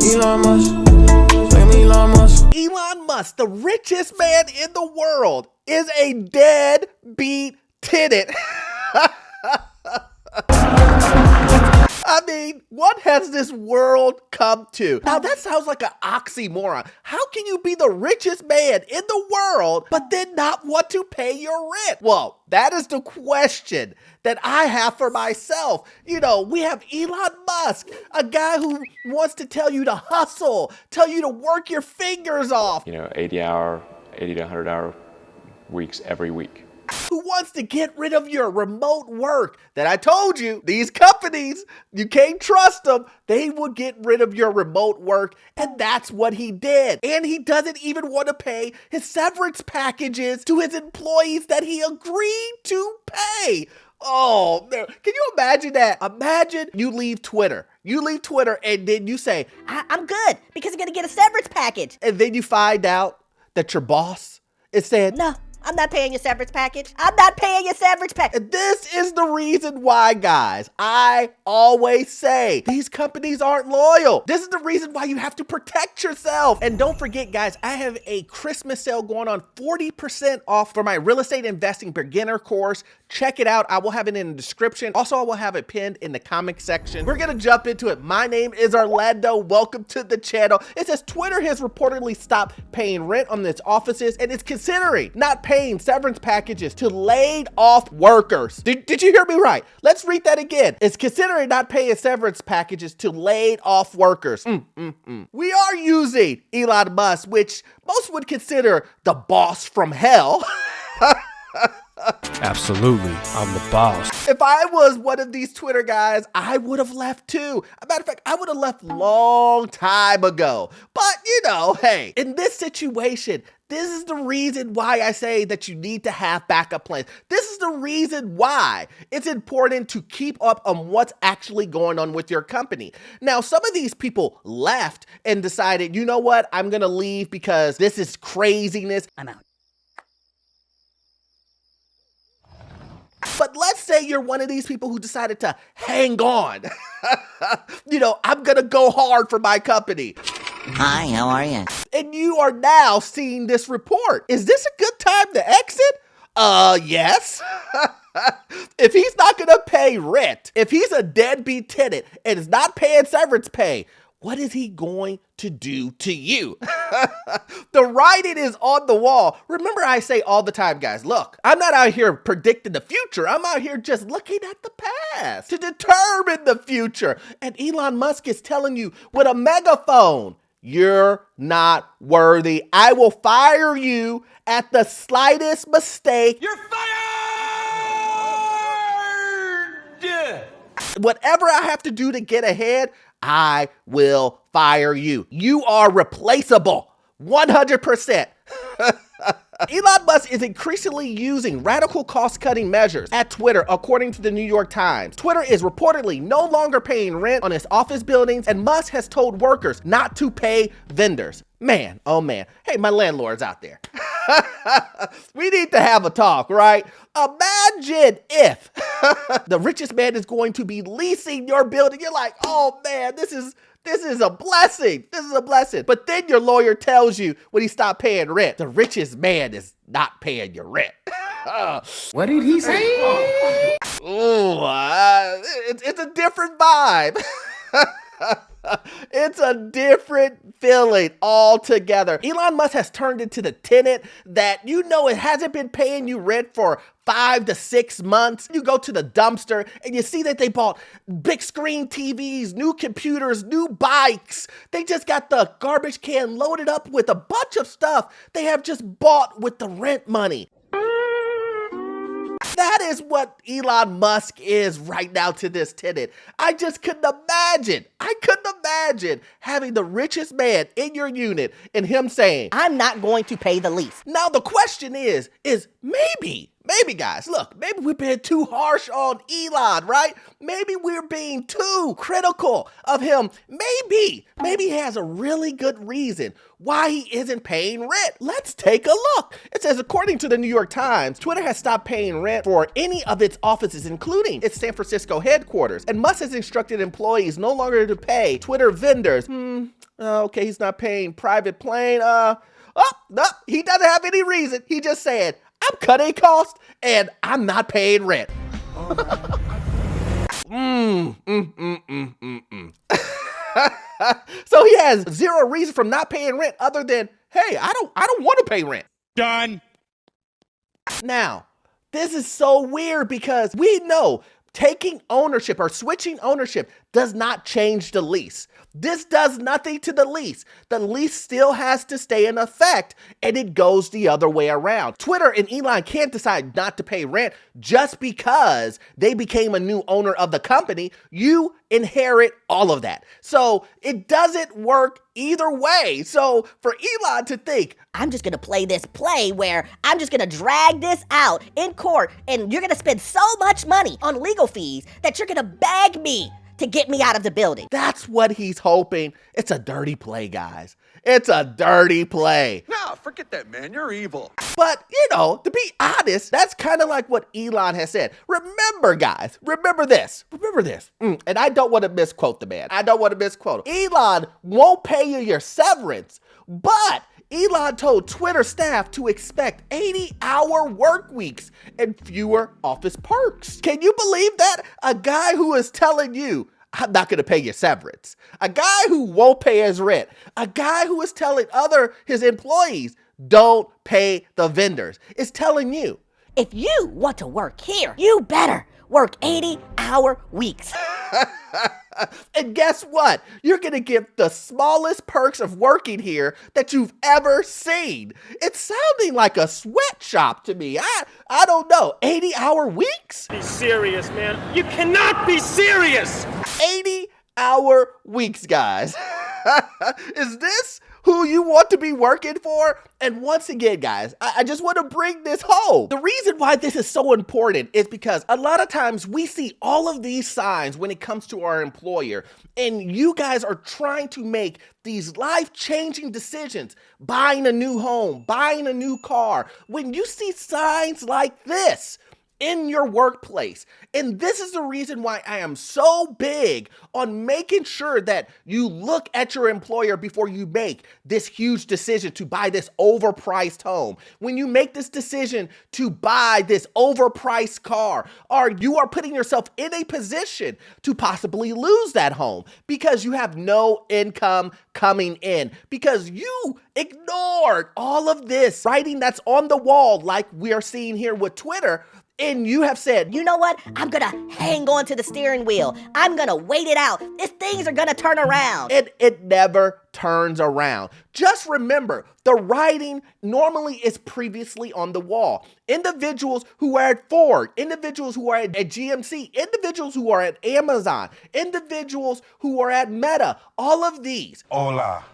Elon Musk. Like me, Elon Musk. Elon Musk, the richest man in the world, is a deadbeat tenant. I mean, what has this world come to? Now that sounds like an oxymoron. How can you be the richest man in the world, but then not want to pay your rent? Well, that is the question that I have for myself. You know, we have Elon Musk, a guy who wants to tell you to hustle, tell you to work your fingers off. 80 to 100 hour weeks every week. Who wants to get rid of your remote work that I told you, these companies, you can't trust them. They will get rid of your remote work, and that's what he did. And he doesn't even want to pay his severance packages to his employees that he agreed to pay. Oh, can you imagine that? Imagine you leave Twitter. You leave Twitter and then you say, I'm good because I'm going to get a severance package. And then you find out that your boss is saying, No, I'm not paying your severance package. I'm not paying your severance package. And this is the reason why, guys, I always say these companies aren't loyal. This is the reason why you have to protect yourself. And don't forget, guys, I have a Christmas sale going on, 40% off for my real estate investing beginner course. Check it out. I will have it in the description. Also, I will have it pinned in the comment section. We're going to jump into it. My name is Orlando. Welcome to the channel. It says Twitter has reportedly stopped paying rent on its offices and is considering not paying severance packages to laid off workers. Did you hear me right? Let's read that again. It's considering not paying severance packages to laid off workers. We are using Elon Musk, which most would consider the boss from hell. Absolutely, I'm the boss. If I was one of these Twitter guys, I would have left too. As a matter of fact, I would have left long time ago. But hey, in this situation, this is the reason why I say that you need to have backup plans. This is the reason why it's important to keep up on what's actually going on with your company. Now, some of these people left and decided, you know what, I'm gonna leave because this is craziness. I'm out. But let's say you're one of these people who decided to hang on. I'm gonna go hard for my company. Hi, how are you? And you are now seeing this report. Is this a good time to exit? Yes. If he's not gonna pay rent, if he's a deadbeat tenant and is not paying severance pay, what is he going to do to you? The writing is on the wall. Remember, I say all the time, guys, look, I'm not out here predicting the future. I'm out here just looking at the past to determine the future. And Elon Musk is telling you with a megaphone, you're not worthy. I will fire you at the slightest mistake. You're fired! Whatever I have to do to get ahead, I will fire you. You are replaceable, 100%. Elon Musk is increasingly using radical cost-cutting measures at Twitter, according to the New York Times. Twitter is reportedly no longer paying rent on its office buildings, and Musk has told workers not to pay vendors. Man, oh man. Hey, my landlord's out there. We need to have a talk, right? Imagine if the richest man is going to be leasing your building. You're like, oh man, this is a blessing. This is a blessing. But then your lawyer tells you when he stopped paying rent, the richest man is not paying your rent. What did he say? It's a different vibe. It's a different feeling altogether. Elon Musk has turned into the tenant that it hasn't been paying you rent for 5 to 6 months. You go to the dumpster and you see that they bought big screen TVs, new computers, new bikes. They just got the garbage can loaded up with a bunch of stuff they have just bought with the rent money. That is what Elon Musk is right now to this tenant. I just couldn't imagine. Having the richest man in your unit and him saying, I'm not going to pay the lease. Now the question is maybe Maybe, guys, look, maybe we've been too harsh on Elon, right? Maybe we're being too critical of him. Maybe he has a really good reason why he isn't paying rent. Let's take a look. It says, according to the New York Times, Twitter has stopped paying rent for any of its offices, including its San Francisco headquarters. And Musk has instructed employees no longer to pay Twitter vendors. Okay, he's not paying private plane. No, he doesn't have any reason. He just said, I'm cutting costs and I'm not paying rent. So he has zero reason for not paying rent other than, hey, I don't want to pay rent. Done. Now, this is so weird because we know taking ownership or switching ownership does not change the lease. This does nothing to the lease. The lease still has to stay in effect, and it goes the other way around. Twitter and Elon can't decide not to pay rent just because they became a new owner of the company. You inherit all of that. So it doesn't work either way. So for Elon to think, I'm just gonna play this play where I'm just gonna drag this out in court and you're gonna spend so much money on legal fees that you're gonna beg me to get me out of the building. that's what he's hoping. It's a dirty play, guys. It's a dirty play. Nah, forget that, man. You're evil. But, to be honest, that's kind of like what Elon has said. Remember, guys, remember this. And I don't want to misquote the man. Elon won't pay you your severance, but Elon told Twitter staff to expect 80-hour work weeks and fewer office perks. Can you believe that? A guy who is telling you, I'm not going to pay your severance. A guy who won't pay his rent. A guy who is telling his employees, don't pay the vendors. Is telling you. If you want to work here, you better work 80-hour weeks. And guess what? You're going to get the smallest perks of working here that you've ever seen. It's sounding like a sweatshop to me. I don't know. 80-hour weeks? Be serious, man. You cannot be serious. 80-hour weeks, guys. Is this who you want to be working for? And once again, guys, I just want to bring this home. The reason why this is so important is because a lot of times we see all of these signs when it comes to our employer, and you guys are trying to make these life-changing decisions, buying a new home, buying a new car. When you see signs like this in your workplace. And this is the reason why I am so big on making sure that you look at your employer before you make this huge decision to buy this overpriced home. When you make this decision to buy this overpriced car, or you are putting yourself in a position to possibly lose that home because you have no income coming in, because you ignored all of this writing that's on the wall like we are seeing here with Twitter. And you have said, You know what? I'm gonna hang on to the steering wheel. I'm gonna wait it out. Things are gonna turn around. it never turns around. Just remember, the writing normally is previously on the wall. Individuals who are at Ford, individuals who are at GMC, individuals who are at Amazon, individuals who are at Meta, all of these. Hola.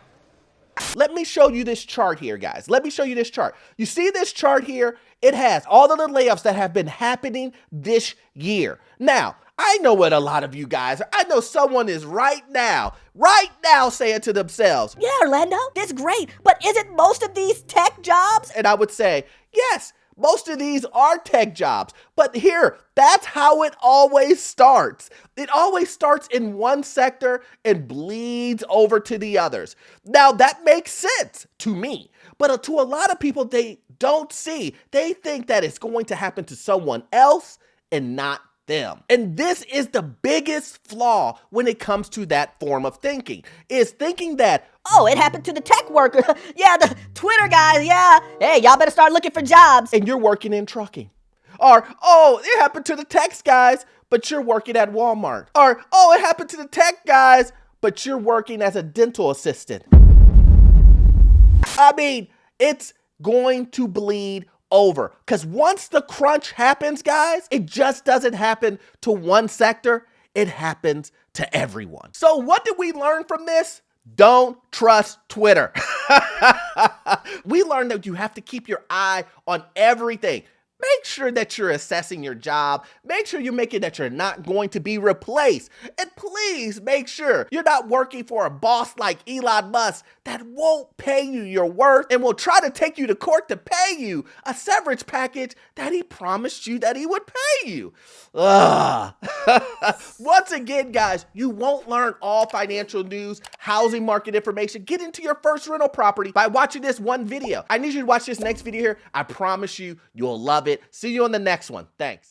Let me show you this chart here, guys. Let me show you this chart. You see this chart here? It has all of the layoffs that have been happening this year. Now, I know what a lot of you guys are. I know someone is right now saying to themselves, Yeah, Orlando, it's great, but isn't most of these tech jobs? and I would say, yes, most of these are tech jobs, but here, that's how it always starts. It always starts in one sector and bleeds over to the others. Now, that makes sense to me, but to a lot of people, they don't see. They think that it's going to happen to someone else and not them. And this is the biggest flaw when it comes to that form of thinking, is thinking that, Oh, it happened to the tech worker. Yeah, the Twitter guys, yeah. Hey, y'all better start looking for jobs. and you're working in trucking. Or, oh, it happened to the tech guys, but you're working at Walmart. Or, oh, it happened to the tech guys, but you're working as a dental assistant. I mean, it's going to bleed over. Because once the crunch happens, guys, it just doesn't happen to one sector. It happens to everyone. So what did we learn from this? Don't trust Twitter. We learned that you have to keep your eye on everything. make sure that you're assessing your job. Make sure you're making that you're not going to be replaced. And please make sure you're not working for a boss like Elon Musk that won't pay you your worth and will try to take you to court to pay you a severance package that he promised you that he would pay you. Ugh. Once again, guys, you won't learn all financial news, housing market information, get into your first rental property by watching this one video. I need you to watch this next video here. I promise you, you'll love it. See you on the next one. Thanks.